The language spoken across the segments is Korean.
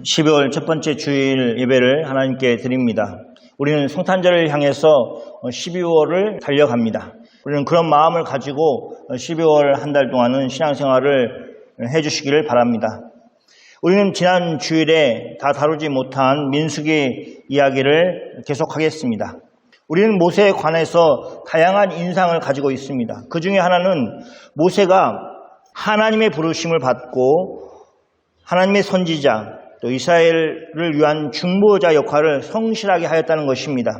12월 첫 번째 주일 예배를 하나님께 드립니다. 우리는 성탄절을 향해서 12월을 달려갑니다. 우리는 그런 마음을 가지고 12월 한 달 동안은 신앙생활을 해주시기를 바랍니다. 우리는 지난 주일에 다 다루지 못한 민수기 이야기를 계속하겠습니다. 우리는 모세에 관해서 다양한 인상을 가지고 있습니다. 그 중에 하나는 모세가 하나님의 부르심을 받고 하나님의 선지자, 또 이스라엘을 위한 중보자 역할을 성실하게 하였다는 것입니다.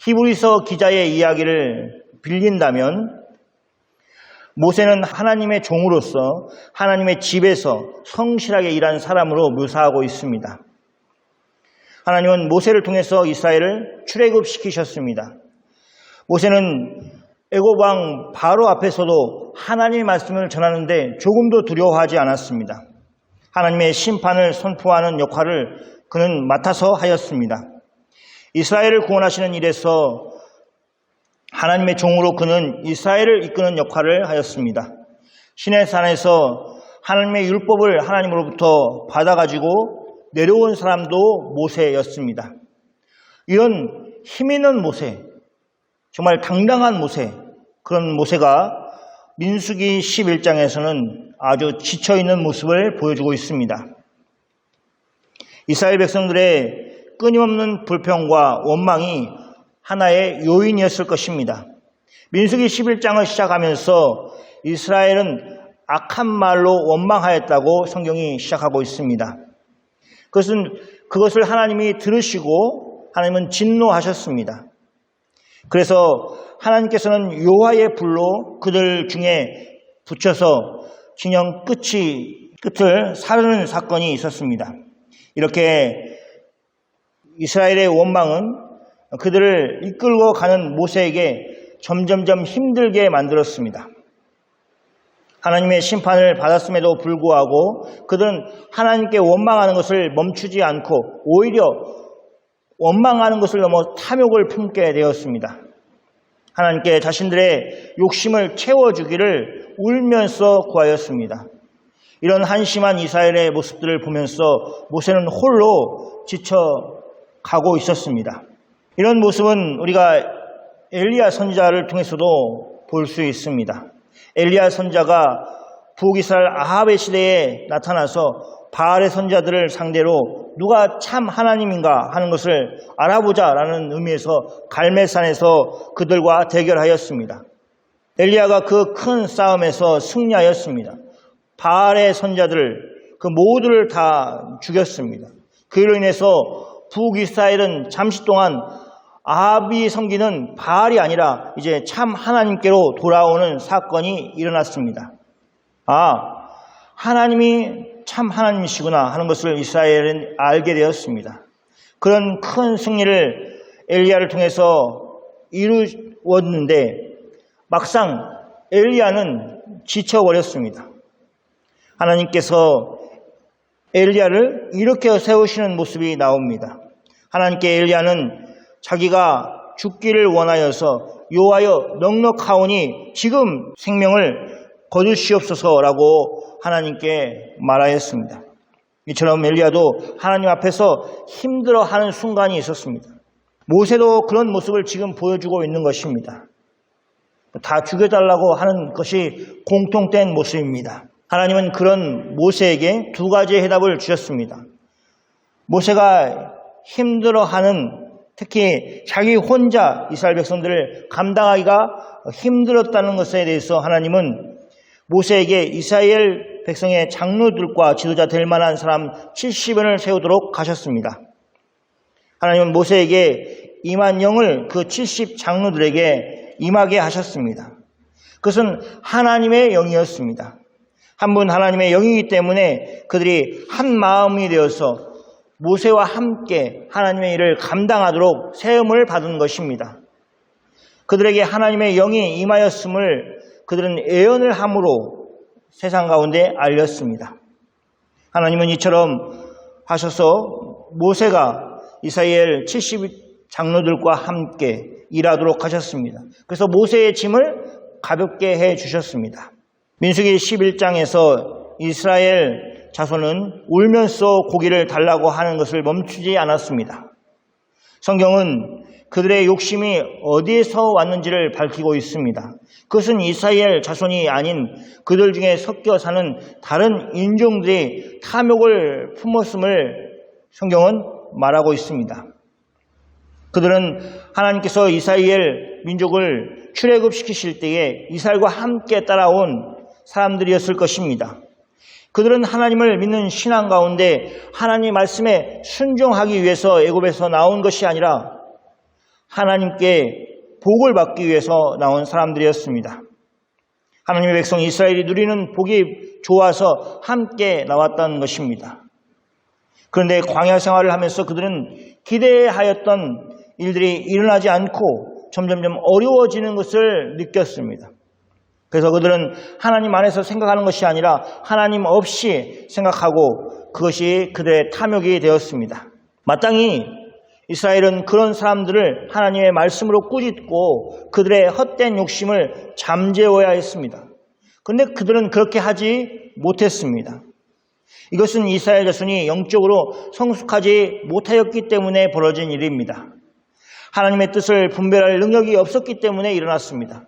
히브리서 기자의 이야기를 빌린다면 모세는 하나님의 종으로서 하나님의 집에서 성실하게 일한 사람으로 묘사하고 있습니다. 하나님은 모세를 통해서 이스라엘을 출애굽시키셨습니다. 모세는 애굽 왕 바로 앞에서도 하나님의 말씀을 전하는데 조금도 두려워하지 않았습니다. 하나님의 심판을 선포하는 역할을 그는 맡아서 하였습니다. 이스라엘을 구원하시는 일에서 하나님의 종으로 그는 이스라엘을 이끄는 역할을 하였습니다. 시내산에서 하나님의 율법을 하나님으로부터 받아가지고 내려온 사람도 모세였습니다. 이런 힘있는 모세, 정말 당당한 모세, 그런 모세가 민수기 11장에서는 아주 지쳐있는 모습을 보여주고 있습니다. 이스라엘 백성들의 끊임없는 불평과 원망이 하나의 요인이었을 것입니다. 민수기 11장을 시작하면서 이스라엘은 악한 말로 원망하였다고 성경이 시작하고 있습니다. 그것을 하나님이 들으시고 하나님은 진노하셨습니다. 그래서 하나님께서는 여호와의 불로 그들 중에 붙여서 진영 끝을 사르는 사건이 있었습니다. 이렇게 이스라엘의 원망은 그들을 이끌고 가는 모세에게 점점점 힘들게 만들었습니다. 하나님의 심판을 받았음에도 불구하고 그들은 하나님께 원망하는 것을 멈추지 않고 오히려 원망하는 것을 넘어 탐욕을 품게 되었습니다. 하나님께 자신들의 욕심을 채워주기를 울면서 구하였습니다. 이런 한심한 이스라엘의 모습들을 보면서 모세는 홀로 지쳐가고 있었습니다. 이런 모습은 우리가 엘리야 선지자를 통해서도 볼 수 있습니다. 엘리야 선지자가 북이스라엘 아합의 시대에 나타나서 바알의 선지자들을 상대로 누가 참 하나님인가 하는 것을 알아보자라는 의미에서 갈멜산에서 그들과 대결하였습니다. 엘리야가 그 큰 싸움에서 승리하였습니다. 바알의 선지자들 그 모두를 다 죽였습니다. 그로 인해서 북이스라엘은 잠시 동안 아합이 섬기는 바알이 아니라 이제 참 하나님께로 돌아오는 사건이 일어났습니다. 하나님이 참 하나님이시구나 하는 것을 이스라엘은 알게 되었습니다. 그런 큰 승리를 엘리야를 통해서 이루었는데 막상 엘리야는 지쳐버렸습니다. 하나님께서 엘리야를 일으켜 세우시는 모습이 나옵니다. 하나님께 엘리야는 자기가 죽기를 원하여서 여호와여 넉넉하오니 지금 생명을 거두시옵소서라고 하나님께 말하였습니다. 이처럼 엘리야도 하나님 앞에서 힘들어하는 순간이 있었습니다. 모세도 그런 모습을 지금 보여주고 있는 것입니다. 다 죽여달라고 하는 것이 공통된 모습입니다. 하나님은 그런 모세에게 두 가지의 해답을 주셨습니다. 모세가 힘들어하는, 특히 자기 혼자 이스라엘 백성들을 감당하기가 힘들었다는 것에 대해서 하나님은 모세에게 이스라엘 백성의 장로들과 지도자 될 만한 사람 70인을 세우도록 하셨습니다. 하나님은 모세에게 임한 영을 그 70 장로들에게 임하게 하셨습니다. 그것은 하나님의 영이었습니다. 한 분 하나님의 영이기 때문에 그들이 한 마음이 되어서 모세와 함께 하나님의 일을 감당하도록 세움을 받은 것입니다. 그들에게 하나님의 영이 임하였음을 그들은 예언을 함으로 세상 가운데 알렸습니다. 하나님은 이처럼 하셔서 모세가 이스라엘 70 장로들과 함께 일하도록 하셨습니다. 그래서 모세의 짐을 가볍게 해 주셨습니다. 민수기 11장에서 이스라엘 자손은 울면서 고기를 달라고 하는 것을 멈추지 않았습니다. 성경은 그들의 욕심이 어디에서 왔는지를 밝히고 있습니다. 그것은 이스라엘 자손이 아닌 그들 중에 섞여 사는 다른 인종들이 탐욕을 품었음을 성경은 말하고 있습니다. 그들은 하나님께서 이스라엘 민족을 출애굽시키실 때에 이스라엘과 함께 따라온 사람들이었을 것입니다. 그들은 하나님을 믿는 신앙 가운데 하나님 말씀에 순종하기 위해서 애굽에서 나온 것이 아니라 하나님께 복을 받기 위해서 나온 사람들이었습니다. 하나님의 백성 이스라엘이 누리는 복이 좋아서 함께 나왔다는 것입니다. 그런데 광야 생활을 하면서 그들은 기대하였던 일들이 일어나지 않고 점점점 어려워지는 것을 느꼈습니다. 그래서 그들은 하나님 안에서 생각하는 것이 아니라 하나님 없이 생각하고 그것이 그들의 탐욕이 되었습니다. 마땅히 이스라엘은 그런 사람들을 하나님의 말씀으로 꾸짖고 그들의 헛된 욕심을 잠재워야 했습니다. 그런데 그들은 그렇게 하지 못했습니다. 이것은 이스라엘 자손이 영적으로 성숙하지 못하였기 때문에 벌어진 일입니다. 하나님의 뜻을 분별할 능력이 없었기 때문에 일어났습니다.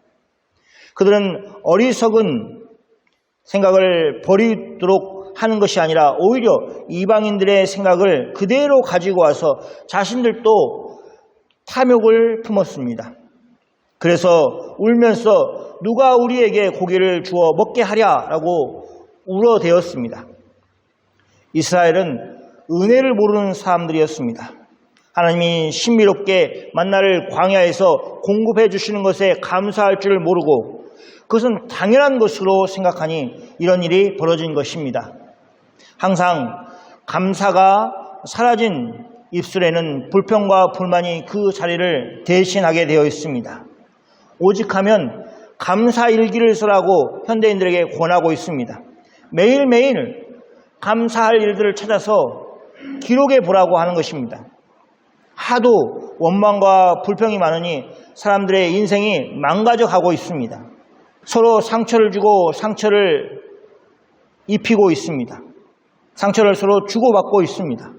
그들은 어리석은 생각을 버리도록 하는 것이 아니라 오히려 이방인들의 생각을 그대로 가지고 와서 자신들도 탐욕을 품었습니다. 그래서 울면서 누가 우리에게 고기를 주어 먹게 하랴라고 울어대었습니다. 이스라엘은 은혜를 모르는 사람들이었습니다. 하나님이 신비롭게 만나를 광야에서 공급해 주시는 것에 감사할 줄을 모르고 그것은 당연한 것으로 생각하니 이런 일이 벌어진 것입니다. 항상 감사가 사라진 입술에는 불평과 불만이 그 자리를 대신하게 되어 있습니다. 오직하면 감사일기를 쓰라고 현대인들에게 권하고 있습니다. 매일매일 감사할 일들을 찾아서 기록해 보라고 하는 것입니다. 하도 원망과 불평이 많으니 사람들의 인생이 망가져가고 있습니다. 서로 상처를 주고 상처를 입히고 있습니다. 상처를 서로 주고받고 있습니다.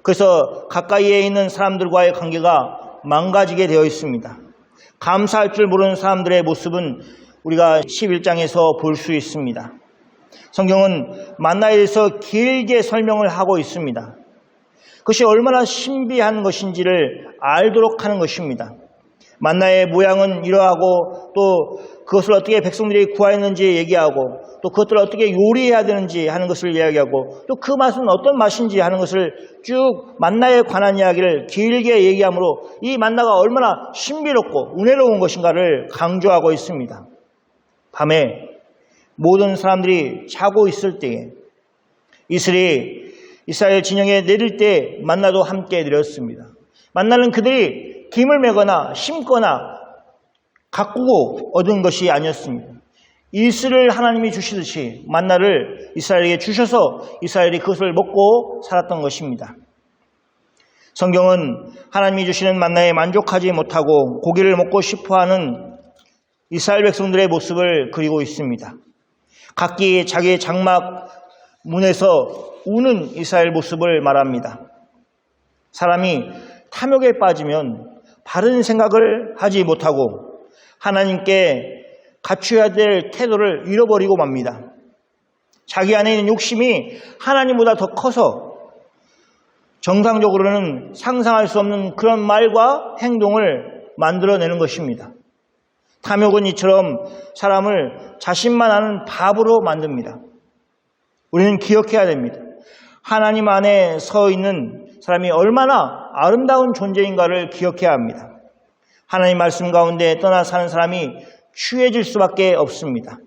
그래서 가까이에 있는 사람들과의 관계가 망가지게 되어 있습니다. 감사할 줄 모르는 사람들의 모습은 우리가 11장에서 볼 수 있습니다. 성경은 만나에 대해서 길게 설명을 하고 있습니다. 그것이 얼마나 신비한 것인지를 알도록 하는 것입니다. 만나의 모양은 이러하고 또 그것을 어떻게 백성들이 구하였는지 얘기하고 또 그것들을 어떻게 요리해야 되는지 하는 것을 이야기하고 또 그 맛은 어떤 맛인지 하는 것을 쭉 만나에 관한 이야기를 길게 얘기하므로 이 만나가 얼마나 신비롭고 은혜로운 것인가를 강조하고 있습니다. 밤에 모든 사람들이 자고 있을 때에 이슬이 이스라엘 진영에 내릴 때 만나도 함께 내렸습니다. 만나는 그들이 김을 메거나 심거나 가꾸고 얻은 것이 아니었습니다. 이슬을 하나님이 주시듯이 만나를 이스라엘에게 주셔서 이스라엘이 그것을 먹고 살았던 것입니다. 성경은 하나님이 주시는 만나에 만족하지 못하고 고기를 먹고 싶어하는 이스라엘 백성들의 모습을 그리고 있습니다. 각기 자기의 장막 문에서 우는 이스라엘 모습을 말합니다. 사람이 탐욕에 빠지면 바른 생각을 하지 못하고 하나님께 갖춰야 될 태도를 잃어버리고 맙니다. 자기 안에 있는 욕심이 하나님보다 더 커서 정상적으로는 상상할 수 없는 그런 말과 행동을 만들어내는 것입니다. 탐욕은 이처럼 사람을 자신만 아는 바보로 만듭니다. 우리는 기억해야 됩니다. 하나님 안에 서 있는 사람이 얼마나 아름다운 존재인가를 기억해야 합니다. 하나님 말씀 가운데 떠나 사는 사람이 취해질 수밖에 없습니다.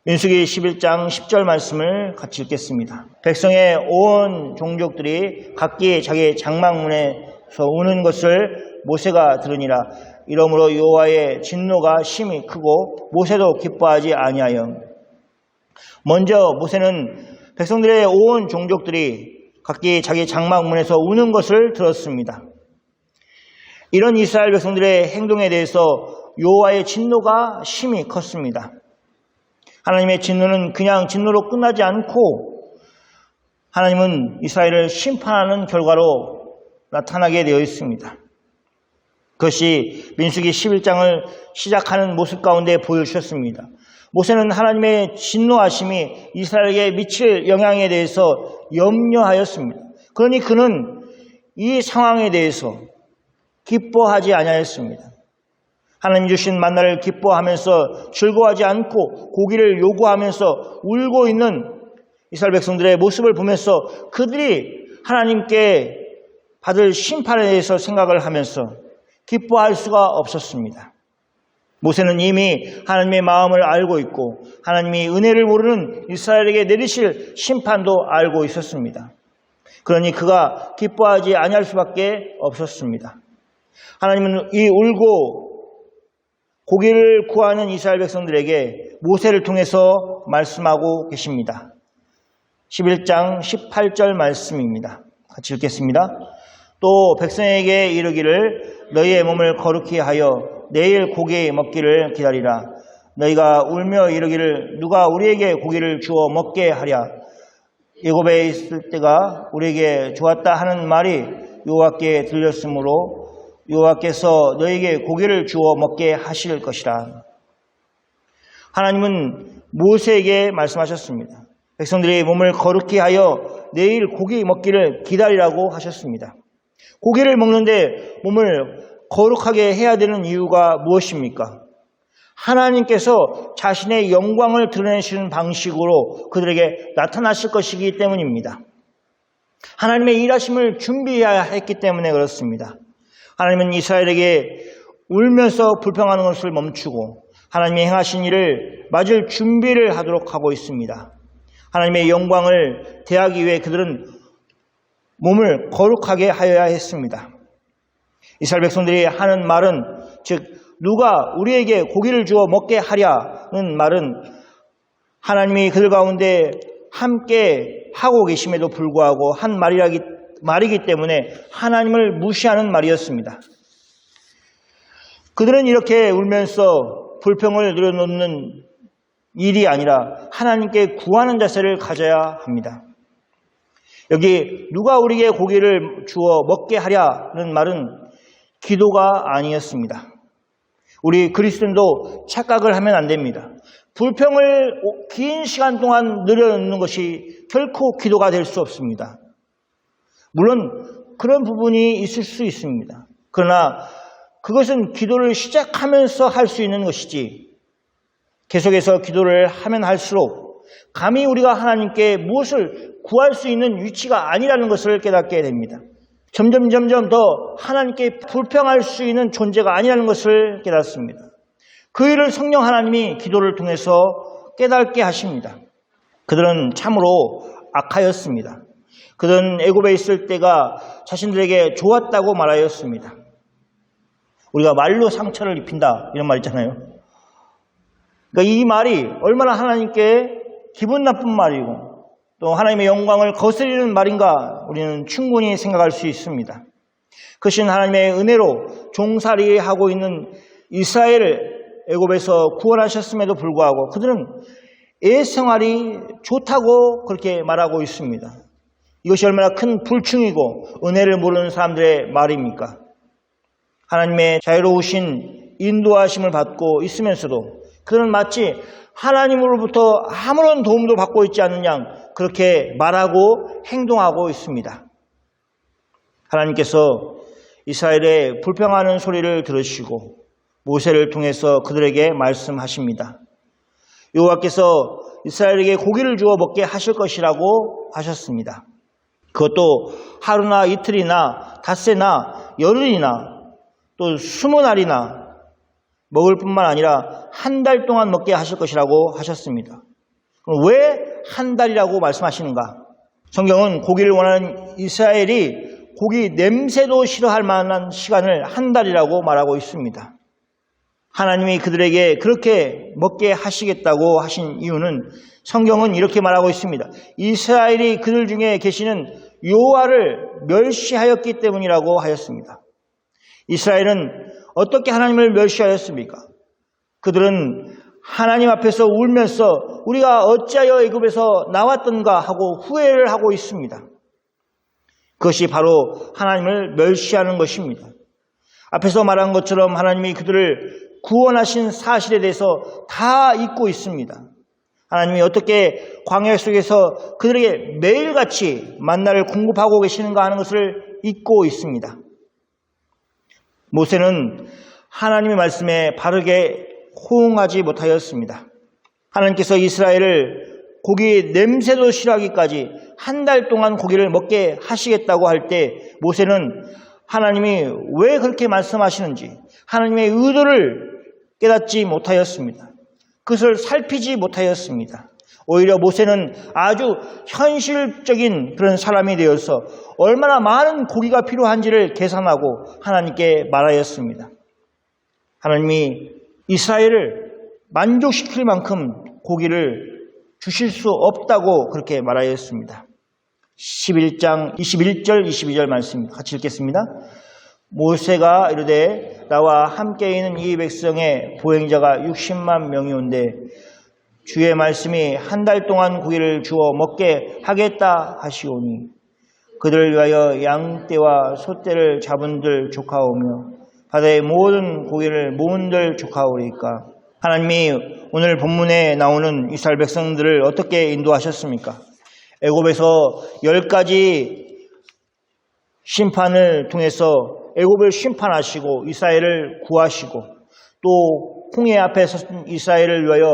민수기 11장 10절 말씀을 같이 읽겠습니다. 백성의 온 종족들이 각기 자기 장막문에서 우는 것을 모세가 들으니라. 이러므로 여호와의 진노가 심히 크고 모세도 기뻐하지 아니하여. 먼저 모세는 백성들의 온 종족들이 각기 자기 장막문에서 우는 것을 들었습니다. 이런 이스라엘 백성들의 행동에 대해서 여호와의 진노가 심히 컸습니다. 하나님의 진노는 그냥 진노로 끝나지 않고 하나님은 이스라엘을 심판하는 결과로 나타나게 되어 있습니다. 그것이 민수기 11장을 시작하는 모습 가운데 보여주셨습니다. 모세는 하나님의 진노하심이 이스라엘에게 미칠 영향에 대해서 염려하였습니다. 그러니 그는 이 상황에 대해서 기뻐하지 아니하였습니다. 하나님 주신 만나를 기뻐하면서 즐거워하지 않고 고기를 요구하면서 울고 있는 이스라엘 백성들의 모습을 보면서 그들이 하나님께 받을 심판에 대해서 생각을 하면서 기뻐할 수가 없었습니다. 모세는 이미 하나님의 마음을 알고 있고 하나님이 은혜를 모르는 이스라엘에게 내리실 심판도 알고 있었습니다. 그러니 그가 기뻐하지 아니할 수밖에 없었습니다. 하나님은 이 울고 고기를 구하는 이스라엘 백성들에게 모세를 통해서 말씀하고 계십니다. 11장 18절 말씀입니다. 같이 읽겠습니다. 또 백성에게 이르기를 너희의 몸을 거룩히 하여 내일 고기 먹기를 기다리라. 너희가 울며 이르기를 누가 우리에게 고기를 주어 먹게 하랴. 애굽에 있을 때가 우리에게 좋았다 하는 말이 여호와께 들렸으므로 여호와께서 너희에게 고기를 주어 먹게 하실 것이라. 하나님은 모세에게 말씀하셨습니다. 백성들이 몸을 거룩히 하여 내일 고기 먹기를 기다리라고 하셨습니다. 고기를 먹는데 몸을 거룩하게 해야 되는 이유가 무엇입니까? 하나님께서 자신의 영광을 드러내시는 방식으로 그들에게 나타나실 것이기 때문입니다. 하나님의 일하심을 준비해야 했기 때문에 그렇습니다. 하나님은 이스라엘에게 울면서 불평하는 것을 멈추고 하나님이 행하신 일을 맞을 준비를 하도록 하고 있습니다. 하나님의 영광을 대하기 위해 그들은 몸을 거룩하게 하여야 했습니다. 이스라엘 백성들이 하는 말은 즉 누가 우리에게 고기를 주어 먹게 하랴는 말은 하나님이 그들 가운데 함께 하고 계심에도 불구하고 한 말이기 때문에 하나님을 무시하는 말이었습니다. 그들은 이렇게 울면서 불평을 늘어놓는 일이 아니라 하나님께 구하는 자세를 가져야 합니다. 여기 누가 우리에게 고기를 주어 먹게 하랴는 말은 기도가 아니었습니다. 우리 그리스도인도 착각을 하면 안 됩니다. 불평을 긴 시간 동안 늘어놓는 것이 결코 기도가 될 수 없습니다. 물론 그런 부분이 있을 수 있습니다. 그러나 그것은 기도를 시작하면서 할 수 있는 것이지 계속해서 기도를 하면 할수록 감히 우리가 하나님께 무엇을 구할 수 있는 위치가 아니라는 것을 깨닫게 됩니다. 점점 더 하나님께 불평할 수 있는 존재가 아니라는 것을 깨닫습니다. 그 일을 성령 하나님이 기도를 통해서 깨닫게 하십니다. 그들은 참으로 악하였습니다. 그들은 애굽에 있을 때가 자신들에게 좋았다고 말하였습니다. 우리가 말로 상처를 입힌다 이런 말 있잖아요. 그러니까 이 말이 얼마나 하나님께 기분 나쁜 말이고 또 하나님의 영광을 거스리는 말인가 우리는 충분히 생각할 수 있습니다. 그것은 하나님의 은혜로 종살이하고 있는 이스라엘을 애굽에서 구원하셨음에도 불구하고 그들은 애생활이 좋다고 그렇게 말하고 있습니다. 이것이 얼마나 큰 불충이고 은혜를 모르는 사람들의 말입니까? 하나님의 자유로우신 인도하심을 받고 있으면서도 그들은 마치 하나님으로부터 아무런 도움도 받고 있지 않는 양 그렇게 말하고 행동하고 있습니다. 하나님께서 이스라엘의 불평하는 소리를 들으시고 모세를 통해서 그들에게 말씀하십니다. 여호와께서 이스라엘에게 고기를 주어 먹게 하실 것이라고 하셨습니다. 그것도 하루나 이틀이나 닷새나 열흘이나 또 20날이나 먹을 뿐만 아니라 한 달 동안 먹게 하실 것이라고 하셨습니다. 그럼 왜 한 달이라고 말씀하시는가? 성경은 고기를 원하는 이스라엘이 고기 냄새도 싫어할 만한 시간을 한 달이라고 말하고 있습니다. 하나님이 그들에게 그렇게 먹게 하시겠다고 하신 이유는 성경은 이렇게 말하고 있습니다. 이스라엘이 그들 중에 계시는 여호와를 멸시하였기 때문이라고 하였습니다. 이스라엘은 어떻게 하나님을 멸시하였습니까? 그들은 하나님 앞에서 울면서 우리가 어찌하여 애굽에서 나왔던가 하고 후회를 하고 있습니다. 그것이 바로 하나님을 멸시하는 것입니다. 앞에서 말한 것처럼 하나님이 그들을 구원하신 사실에 대해서 다 잊고 있습니다. 하나님이 어떻게 광야 속에서 그들에게 매일같이 만나를 공급하고 계시는가 하는 것을 잊고 있습니다. 모세는 하나님의 말씀에 바르게 호응하지 못하였습니다. 하나님께서 이스라엘을 고기 냄새도 싫어하기까지 한 달 동안 고기를 먹게 하시겠다고 할 때 모세는 하나님이 왜 그렇게 말씀하시는지 하나님의 의도를 깨닫지 못하였습니다. 그것을 살피지 못하였습니다. 오히려 모세는 아주 현실적인 그런 사람이 되어서 얼마나 많은 고기가 필요한지를 계산하고 하나님께 말하였습니다. 하나님이 이스라엘을 만족시킬 만큼 고기를 주실 수 없다고 그렇게 말하였습니다. 11장 21절 22절 말씀 같이 읽겠습니다. 모세가 이르되 나와 함께 있는 이 백성의 보행자가 60만 명이 온데 주의 말씀이 한 달 동안 고기를 주어 먹게 하겠다 하시오니 그들을 위하여 양떼와 소떼를 잡은들 조카오며 바다의 모든 고기를 모은들 조카오리까. 하나님이 오늘 본문에 나오는 이스라엘 백성들을 어떻게 인도하셨습니까? 애굽에서 10가지 심판을 통해서 애굽을 심판하시고 이스라엘을 구하시고 또 홍해 앞에 섰던 이스라엘을 위하여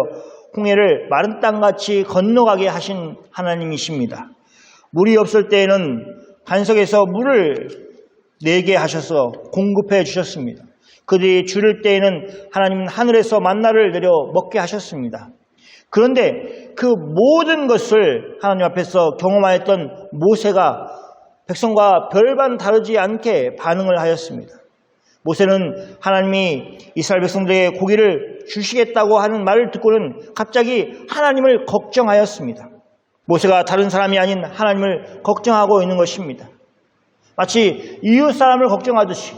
홍해를 마른 땅같이 건너가게 하신 하나님이십니다. 물이 없을 때에는 반석에서 물을 내게 하셔서 공급해 주셨습니다. 그들이 줄일 때에는 하나님은 하늘에서 만나를 내려 먹게 하셨습니다. 그런데 그 모든 것을 하나님 앞에서 경험하였던 모세가 백성과 별반 다르지 않게 반응을 하였습니다. 모세는 하나님이 이스라엘 백성들에게 고기를 주시겠다고 하는 말을 듣고는 갑자기 하나님을 걱정하였습니다. 모세가 다른 사람이 아닌 하나님을 걱정하고 있는 것입니다. 마치 이웃 사람을 걱정하듯이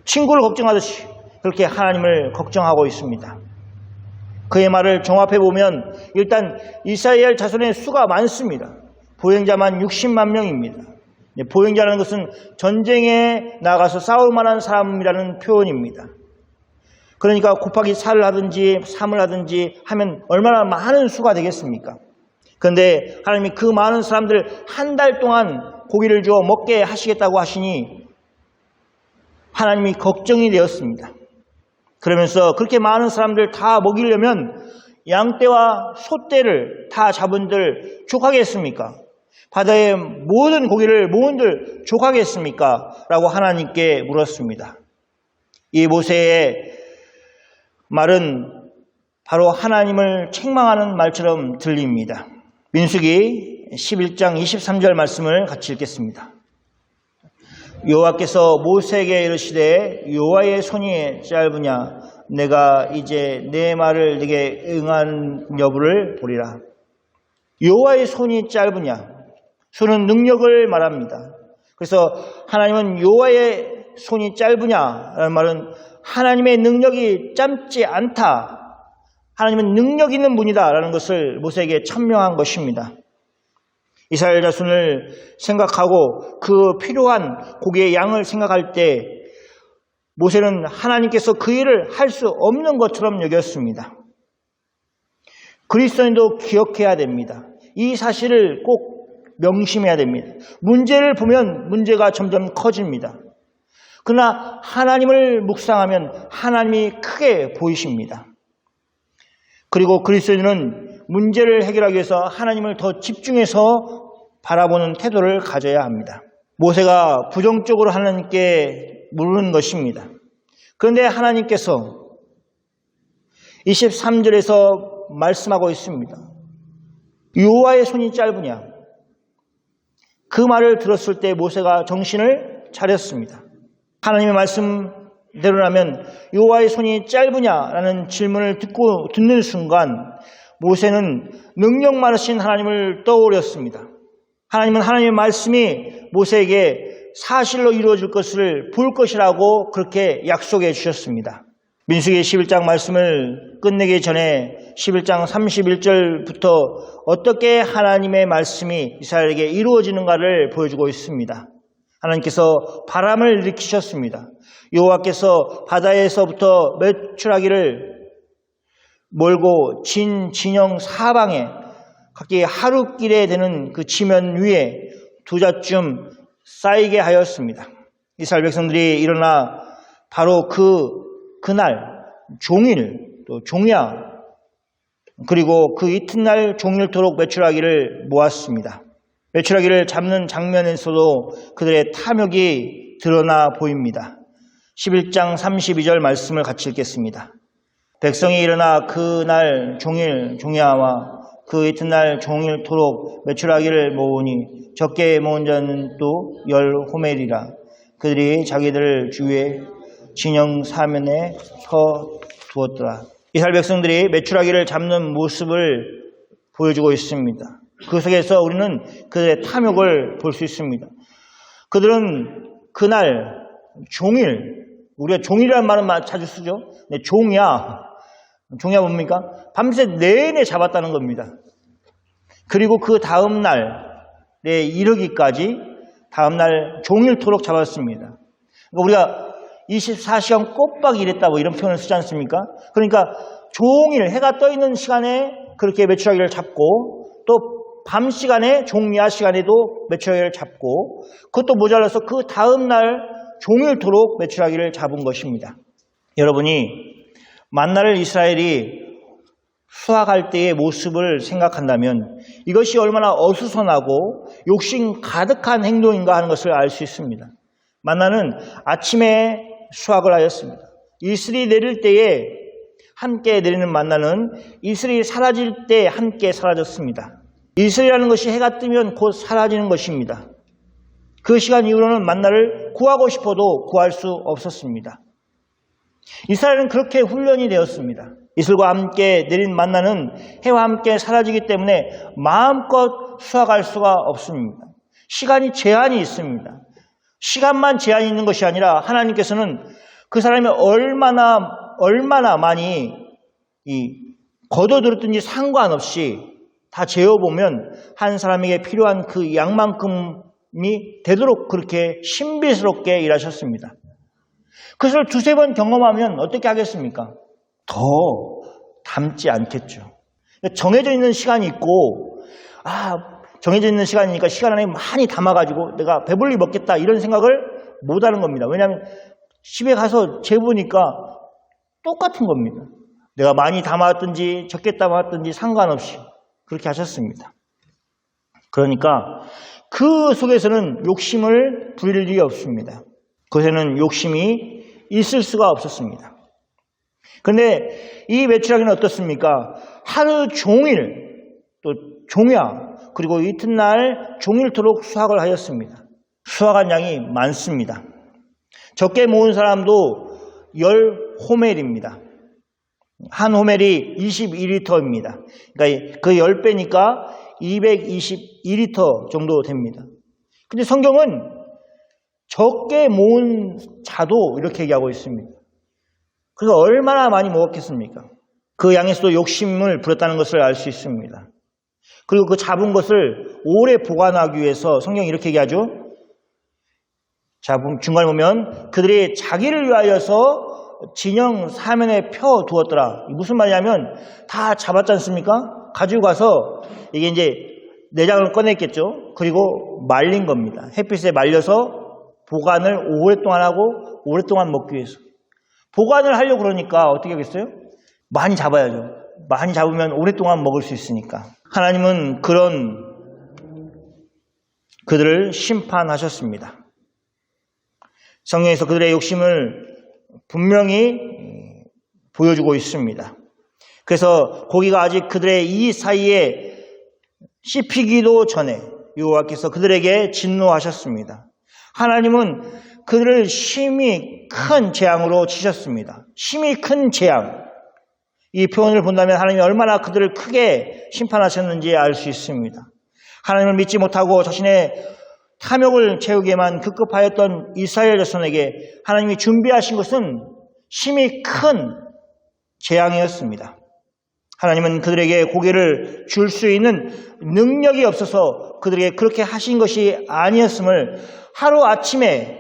친구를 걱정하듯이 그렇게 하나님을 걱정하고 있습니다. 그의 말을 종합해 보면 일단 이스라엘 자손의 수가 많습니다. 보행자만 60만 명입니다. 보행자라는 것은 전쟁에 나가서 싸울 만한 사람이라는 표현입니다. 그러니까 곱하기 4를 하든지 3을 하든지 하면 얼마나 많은 수가 되겠습니까? 그런데 하나님이 그 많은 사람들 한 달 동안 고기를 주어 먹게 하시겠다고 하시니 하나님이 걱정이 되었습니다. 그러면서 그렇게 많은 사람들 다 먹이려면 양떼와 소떼를 다 잡은들 족하겠습니까? 바다의 모든 고기를 모은들 족하겠습니까? 라고 하나님께 물었습니다. 이 모세의 말은 바로 하나님을 책망하는 말처럼 들립니다. 민수기 11장 23절 말씀을 같이 읽겠습니다. 여호와께서 모세에게 이르시되 여호와의 손이 짧으냐 내가 이제 내 말을 네게 응한 여부를 보리라. 여호와의 손이 짧으냐, 손은 능력을 말합니다. 그래서 하나님은 여호와의 손이 짧으냐라는 말은 하나님의 능력이 짧지 않다, 하나님은 능력 있는 분이다라는 것을 모세에게 천명한 것입니다. 이스라엘 자손을 생각하고 그 필요한 고기의 양을 생각할 때 모세는 하나님께서 그 일을 할 수 없는 것처럼 여겼습니다. 그리스도인도 기억해야 됩니다. 이 사실을 꼭 명심해야 됩니다. 문제를 보면 문제가 점점 커집니다. 그러나 하나님을 묵상하면 하나님이 크게 보이십니다. 그리고 그리스도인은 문제를 해결하기 위해서 하나님을 더 집중해서 바라보는 태도를 가져야 합니다. 모세가 부정적으로 하나님께 물은 것입니다. 그런데 하나님께서 23절에서 말씀하고 있습니다. 여호와의 손이 짧으냐. 그 말을 들었을 때 모세가 정신을 차렸습니다. 하나님의 말씀대로라면 여호와의 손이 짧으냐라는 질문을 듣는 순간 모세는 능력 많으신 하나님을 떠올렸습니다. 하나님은 하나님의 말씀이 모세에게 사실로 이루어질 것을 볼 것이라고 그렇게 약속해 주셨습니다. 민수기 11장 말씀을 끝내기 전에 11장 31절부터 어떻게 하나님의 말씀이 이스라엘에게 이루어지는가를 보여주고 있습니다. 하나님께서 바람을 일으키셨습니다. 여호와께서 바다에서부터 메추라기를 몰고 진영 사방에 각기 하루길에 되는 그 지면 위에 두 잣쯤 쌓이게 하였습니다. 이스라엘 백성들이 일어나 바로 그날 종일 또 종야 그리고 그 이튿날 종일토록 메추라기를 모았습니다. 메추라기를 잡는 장면에서도 그들의 탐욕이 드러나 보입니다. 11장 32절 말씀을 같이 읽겠습니다. 백성이 일어나 그날 종일 종야와 그 이튿날 종일토록 메추라기를 모으니 적게 모은 자는 또 10호멜이라. 그들이 자기들 주위에 진영 사면에 서 두었더라. 이스라엘 백성들이 메추라기를 잡는 모습을 보여주고 있습니다. 그 속에서 우리는 그들의 탐욕을 볼 수 있습니다. 그들은 그날 종일, 우리가 종일이라는 말은 자주 쓰죠. 네, 종야 뭡니까? 밤새 내내 잡았다는 겁니다. 그리고 그 다음 날에 이르기까지 다음 날 종일토록 잡았습니다. 그러니까 우리가 24시간 꼬박 일했다 뭐 이런 표현을 쓰지 않습니까? 그러니까 종일 해가 떠 있는 시간에 그렇게 메추라기를 잡고 또 밤 시간에 종야 시간에도 메추라기를 잡고 그것도 모자라서 그 다음 날 종일토록 메추라기를 잡은 것입니다. 여러분이 만나를 이스라엘이 수확할 때의 모습을 생각한다면 이것이 얼마나 어수선하고 욕심 가득한 행동인가 하는 것을 알 수 있습니다. 만나는 아침에 수확을 하였습니다. 이슬이 내릴 때에 함께 내리는 만나는 이슬이 사라질 때 함께 사라졌습니다. 이슬이라는 것이 해가 뜨면 곧 사라지는 것입니다. 그 시간 이후로는 만나를 구하고 싶어도 구할 수 없었습니다. 이스라엘은 그렇게 훈련이 되었습니다. 이슬과 함께 내린 만나는 해와 함께 사라지기 때문에 마음껏 수확할 수가 없습니다. 시간이 제한이 있습니다. 시간만 제한이 있는 것이 아니라 하나님께서는 그 사람이 얼마나 많이 거둬들었든지 상관없이 다 재어보면 한 사람에게 필요한 그 양만큼이 되도록 그렇게 신비스럽게 일하셨습니다. 그것을 두세 번 경험하면 어떻게 하겠습니까? 더 담지 않겠죠. 정해져 있는 시간이 있고 정해져 있는 시간이니까 시간 안에 많이 담아가지고 내가 배불리 먹겠다 이런 생각을 못하는 겁니다. 왜냐하면 집에 가서 재보니까 똑같은 겁니다. 내가 많이 담았든지 적게 담았든지 상관없이 그렇게 하셨습니다. 그러니까 그 속에서는 욕심을 부릴 일이 없습니다. 그것에는 욕심이 있을 수가 없었습니다. 그런데 이 메추라기는 어떻습니까? 하루 종일 또 종야 그리고 이튿날 종일토록 수확을 하였습니다. 수확한 양이 많습니다. 적게 모은 사람도 10호멜입니다. 한 호멜이 22리터입니다. 그러니까 그 10배니까 222리터 정도 됩니다. 근데 성경은 적게 모은 자도 이렇게 얘기하고 있습니다. 그래서 얼마나 많이 먹었겠습니까? 그 양에서도 욕심을 부렸다는 것을 알 수 있습니다. 그리고 그 잡은 것을 오래 보관하기 위해서 성경이 이렇게 얘기하죠. 자, 중간에 보면 그들이 자기를 위하여서 진영 사면에 펴 두었더라. 무슨 말이냐면 다 잡았지 않습니까? 가지고 가서 이게 이제 내장을 꺼냈겠죠. 그리고 말린 겁니다. 햇빛에 말려서 보관을 오랫동안 하고 오랫동안 먹기 위해서. 보관을 하려고 그러니까 어떻게 하겠어요? 많이 잡아야죠. 많이 잡으면 오랫동안 먹을 수 있으니까. 하나님은 그런 그들을 심판하셨습니다. 성경에서 그들의 욕심을 분명히 보여주고 있습니다. 그래서 고기가 아직 그들의 이 사이에 씹히기도 전에 여호와께서 그들에게 진노하셨습니다. 하나님은 그들을 심히 큰 재앙으로 치셨습니다. 심히 큰 재앙. 이 표현을 본다면 하나님이 얼마나 그들을 크게 심판하셨는지 알 수 있습니다. 하나님을 믿지 못하고 자신의 탐욕을 채우기에만 급급하였던 이스라엘 자손에게 하나님이 준비하신 것은 심히 큰 재앙이었습니다. 하나님은 그들에게 고기를 줄 수 있는 능력이 없어서 그들에게 그렇게 하신 것이 아니었음을 하루아침에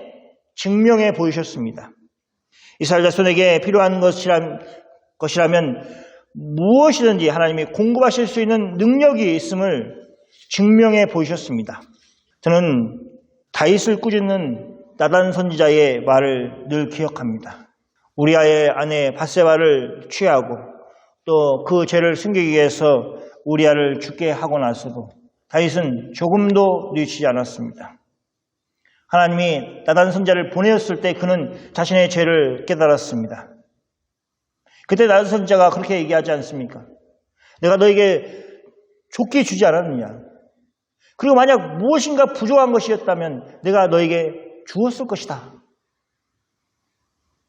증명해 보이셨습니다. 이스라엘 자손에게 필요한 것이라면 무엇이든지 하나님이 공급하실 수 있는 능력이 있음을 증명해 보이셨습니다. 저는 다윗을 꾸짖는 나단 선지자의 말을 늘 기억합니다. 우리아의 아내 밧세바를 취하고 또 그 죄를 숨기기 위해서 우리아를 죽게 하고 나서도 다윗은 조금도 뉘치지 않았습니다. 하나님이 나단 선지자를 보내었을 때 그는 자신의 죄를 깨달았습니다. 그때 나단 선지자가 그렇게 얘기하지 않습니까? 내가 너에게 족기 주지 않았느냐? 그리고 만약 무엇인가 부족한 것이었다면 내가 너에게 주었을 것이다.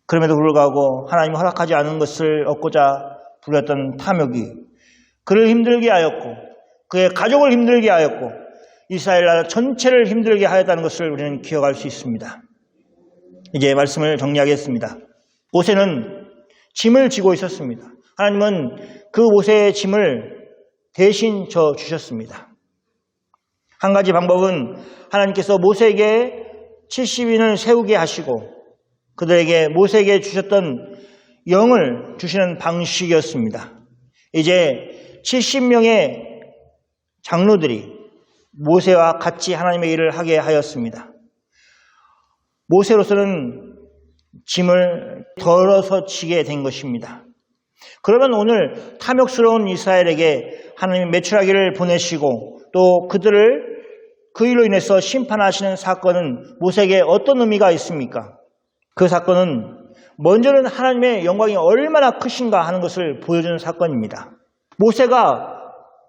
그럼에도 불구하고 하나님이 허락하지 않은 것을 얻고자 부렸던 탐욕이 그를 힘들게 하였고 그의 가족을 힘들게 하였고 이스라엘 나라 전체를 힘들게 하였다는 것을 우리는 기억할 수 있습니다. 이제 말씀을 정리하겠습니다. 모세는 짐을 지고 있었습니다. 하나님은 그 모세의 짐을 대신 져 주셨습니다. 한 가지 방법은 하나님께서 모세에게 70인을 세우게 하시고 그들에게 모세에게 주셨던 영을 주시는 방식이었습니다. 이제 70명의 장로들이 모세와 같이 하나님의 일을 하게 하였습니다. 모세로서는 짐을 덜어서 지게 된 것입니다. 그러면 오늘 탐욕스러운 이스라엘에게 하나님이 메추라기를 보내시고 또 그들을 그 일로 인해서 심판하시는 사건은 모세에게 어떤 의미가 있습니까? 그 사건은 먼저는 하나님의 영광이 얼마나 크신가 하는 것을 보여주는 사건입니다. 모세가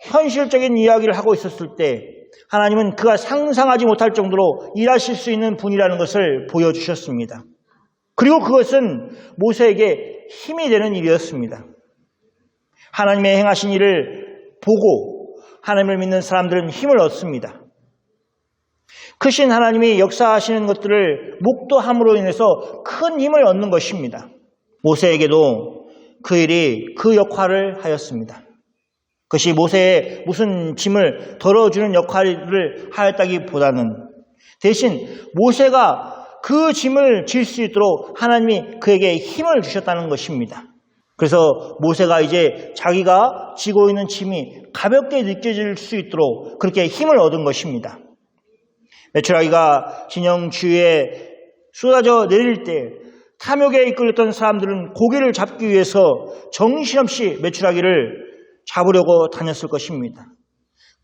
현실적인 이야기를 하고 있었을 때 하나님은 그가 상상하지 못할 정도로 일하실 수 있는 분이라는 것을 보여주셨습니다. 그리고 그것은 모세에게 힘이 되는 일이었습니다. 하나님의 행하신 일을 보고 하나님을 믿는 사람들은 힘을 얻습니다. 크신 하나님이 역사하시는 것들을 목도함으로 인해서 큰 힘을 얻는 것입니다. 모세에게도 그 일이 그 역할을 하였습니다. 그것이 모세의 무슨 짐을 덜어주는 역할을 하였다기보다는 대신 모세가 그 짐을 질 수 있도록 하나님이 그에게 힘을 주셨다는 것입니다. 그래서 모세가 이제 자기가 지고 있는 짐이 가볍게 느껴질 수 있도록 그렇게 힘을 얻은 것입니다. 메추라기가 진영 주위에 쏟아져 내릴 때 탐욕에 이끌렸던 사람들은 고기를 잡기 위해서 정신없이 메추라기를 잡으려고 다녔을 것입니다.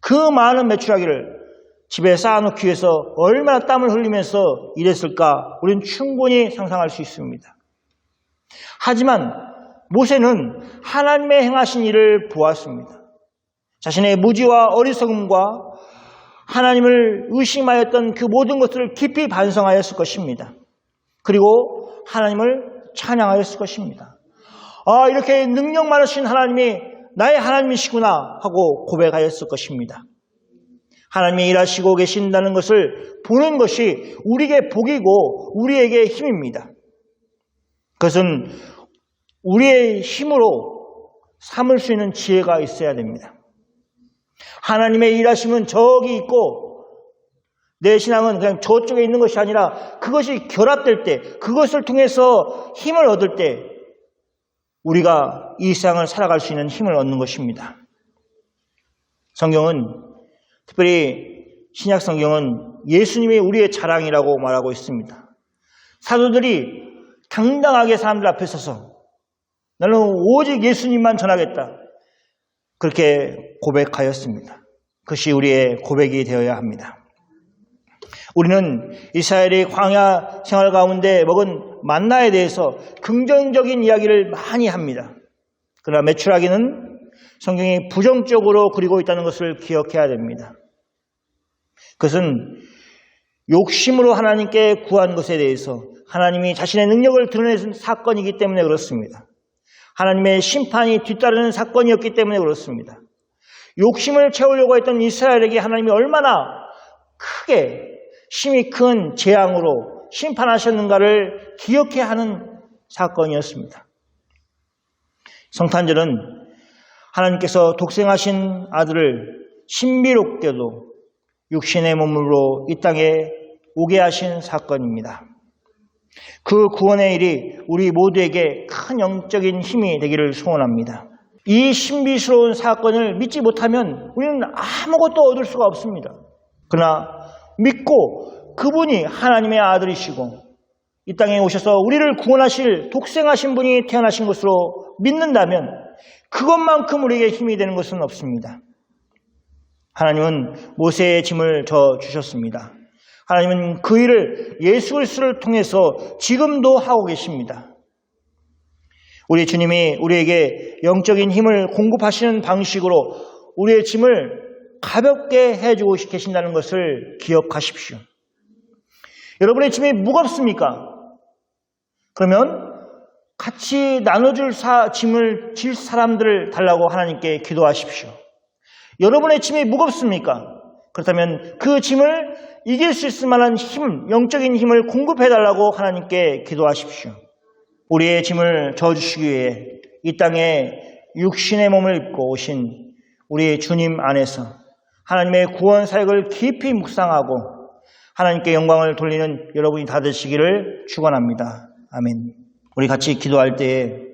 그 많은 메추라기를 집에 쌓아놓기 위해서 얼마나 땀을 흘리면서 일했을까 우리는 충분히 상상할 수 있습니다. 하지만 모세는 하나님의 행하신 일을 보았습니다. 자신의 무지와 어리석음과 하나님을 의심하였던 그 모든 것들을 깊이 반성하였을 것입니다. 그리고 하나님을 찬양하였을 것입니다. 아, 이렇게 능력 많으신 하나님이 나의 하나님이시구나 하고 고백하였을 것입니다. 하나님이 일하시고 계신다는 것을 보는 것이 우리에게 복이고 우리에게 힘입니다. 그것은 우리의 힘으로 삼을 수 있는 지혜가 있어야 됩니다. 하나님의 일하심은 저기 있고 내 신앙은 그냥 저쪽에 있는 것이 아니라 그것이 결합될 때 그것을 통해서 힘을 얻을 때 우리가 이 세상을 살아갈 수 있는 힘을 얻는 것입니다. 성경은 특별히 신약 성경은 예수님이 우리의 자랑이라고 말하고 있습니다. 사도들이 당당하게 사람들 앞에 서서 나는 오직 예수님만 전하겠다. 그렇게 고백하였습니다. 그것이 우리의 고백이 되어야 합니다. 우리는 이스라엘이 광야 생활 가운데 먹은 만나에 대해서 긍정적인 이야기를 많이 합니다. 그러나 메추라기는 성경이 부정적으로 그리고 있다는 것을 기억해야 됩니다. 그것은 욕심으로 하나님께 구한 것에 대해서 하나님이 자신의 능력을 드러내는 사건이기 때문에 그렇습니다. 하나님의 심판이 뒤따르는 사건이었기 때문에 그렇습니다. 욕심을 채우려고 했던 이스라엘에게 하나님이 얼마나 크게 심히 큰 재앙으로 심판하셨는가를 기억해야 하는 사건이었습니다. 성탄절은 하나님께서 독생하신 아들을 신비롭게도 육신의 몸으로 이 땅에 오게 하신 사건입니다. 그 구원의 일이 우리 모두에게 큰 영적인 힘이 되기를 소원합니다. 이 신비스러운 사건을 믿지 못하면 우리는 아무것도 얻을 수가 없습니다. 그러나 믿고 그분이 하나님의 아들이시고 이 땅에 오셔서 우리를 구원하실 독생하신 분이 태어나신 것으로 믿는다면 그것만큼 우리에게 힘이 되는 것은 없습니다. 하나님은 모세의 짐을 져주셨습니다. 하나님은 그 일을 예수 그리스도를 통해서 지금도 하고 계십니다. 우리 주님이 우리에게 영적인 힘을 공급하시는 방식으로 우리의 짐을 가볍게 해주고 계신다는 것을 기억하십시오. 여러분의 짐이 무겁습니까? 그러면 같이 나눠줄 짐을 질 사람들을 달라고 하나님께 기도하십시오. 여러분의 짐이 무겁습니까? 그렇다면 그 짐을 이길 수 있을 만한 힘, 영적인 힘을 공급해달라고 하나님께 기도하십시오. 우리의 짐을 져주시기 위해 이 땅에 육신의 몸을 입고 오신 우리의 주님 안에서 하나님의 구원 사역을 깊이 묵상하고 하나님께 영광을 돌리는 여러분이 다 되시기를 축원합니다. 아멘. 우리 같이 기도할 때에